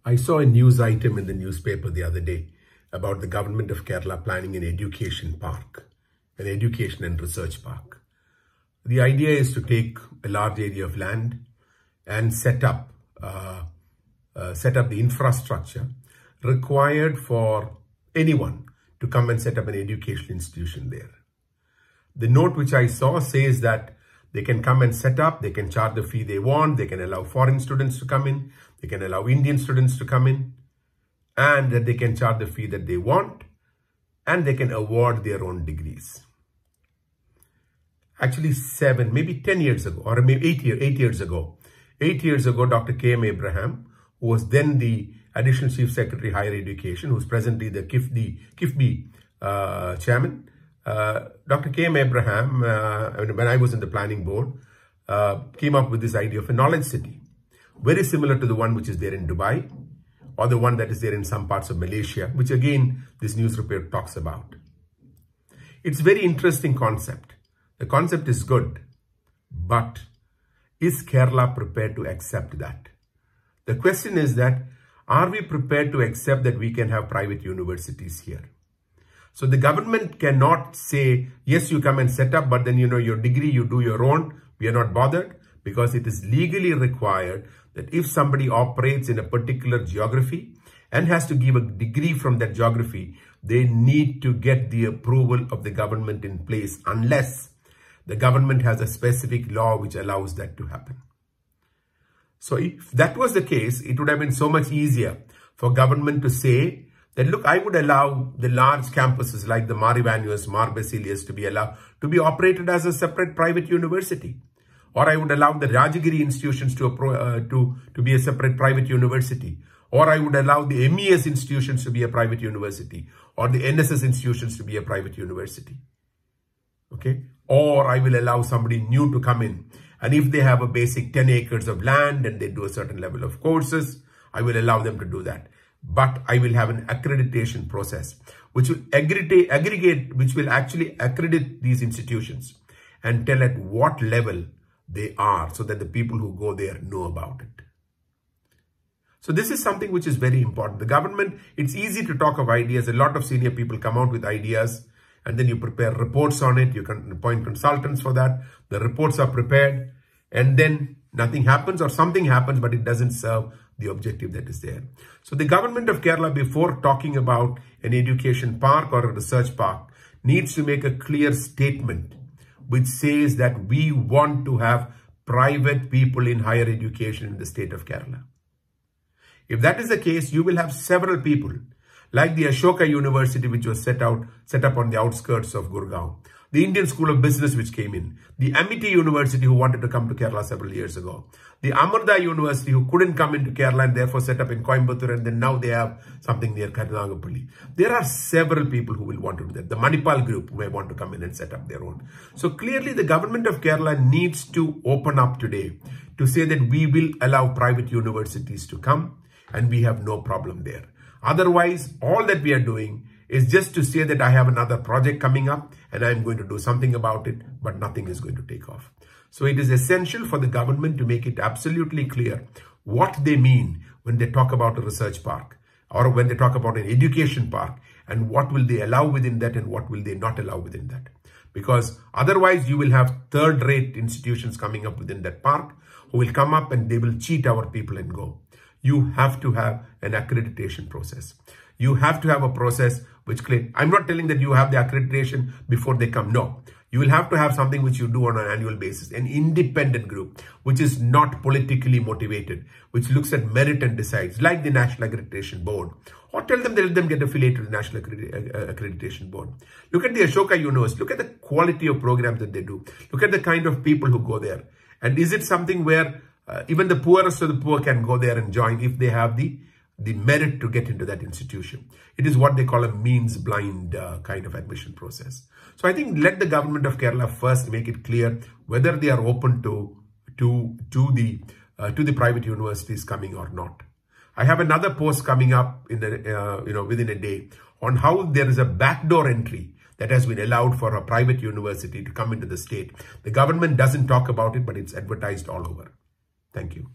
I saw a news item in the newspaper the other day about the government of Kerala planning an education park, an education and research park. The idea is to take a large area of land and set up the infrastructure required for anyone to come and set up an educational institution there. The note which I saw says that they can come and set up, they can charge the fee they want, they can allow foreign students to come in, they can allow Indian students to come in, and that they can charge the fee that they want, and they can award their own degrees. Actually 7, maybe 10 years ago, or maybe 8 years ago, Dr. K.M. Abraham, who was then the Additional Chief Secretary Higher Education, who is presently the KIFBI chairman, Dr. K.M. Abraham, when I was in the planning board, came up with this idea of a knowledge city, very similar to the one which is there in Dubai, or the one that is there in some parts of Malaysia, which again, this news report talks about. It's a very interesting concept. The concept is good, but is Kerala prepared to accept that? The question is that, are we prepared to accept that we can have private universities here? So the government cannot say, yes, you come and set up, but then, your degree, you do your own. We are not bothered, because it is legally required that if somebody operates in a particular geography and has to give a degree from that geography, they need to get the approval of the government in place, unless the government has a specific law which allows that to happen. So if that was the case, it would have been so much easier for government to say that, look, I would allow the large campuses like the Mar Ivanios, Mar Basilius to be allowed to be operated as a separate private university. Or I would allow the Rajagiri institutions to be a separate private university. Or I would allow the MES institutions to be a private university. Or the NSS institutions to be a private university. Okay? Or I will allow somebody new to come in. And if they have a basic 10 acres of land and they do a certain level of courses, I will allow them to do that. But I will have an accreditation process which will which will actually accredit these institutions and tell at what level they are, so that the people who go there know about it. So this is something which is very important. The government, it's easy to talk of ideas. A lot of senior people come out with ideas, and then you prepare reports on it. You can appoint consultants for that. The reports are prepared, and then nothing happens, or something happens, but it doesn't serve the objective that is there. So the government of Kerala, before talking about an education park or a research park, needs to make a clear statement which says that we want to have private people in higher education in the state of Kerala. If that is the case, you will have several people, like the Ashoka University, which was set up on the outskirts of Gurgaon, the Indian School of Business which came in, the Amity University who wanted to come to Kerala several years ago, the Amarda University who couldn't come into Kerala and therefore set up in Coimbatore, and then now they have something near Karunagapalli. There are several people who will want to do that. The Manipal group may want to come in and set up their own. So clearly the government of Kerala needs to open up today to say that we will allow private universities to come, and we have no problem there. Otherwise, all that we are doing is just to say that I have another project coming up and I'm going to do something about it, but nothing is going to take off. So it is essential for the government to make it absolutely clear what they mean when they talk about a research park, or when they talk about an education park, and what will they allow within that and what will they not allow within that. Because otherwise you will have third-rate institutions coming up within that park who will come up and they will cheat our people and go. You have to have an accreditation process. You have to have a process which claims, I'm not telling that you have the accreditation before they come. No, you will have to have something which you do on an annual basis, an independent group, which is not politically motivated, which looks at merit and decides, like the National Accreditation Board, or tell them, let them get affiliated to the National Accreditation Board. Look at the Ashoka University. Look at the quality of programs that they do. Look at the kind of people who go there. And is it something where even the poorest of the poor can go there and join if they have the merit to get into that institution? It is what they call a means blind kind of admission process. So I think let the government of Kerala first make it clear whether they are open to the private universities coming or not. I have another post coming up in the within a day on how there is a backdoor entry that has been allowed for a private university to come into the state. The government doesn't talk about it, but it's advertised all over. Thank you.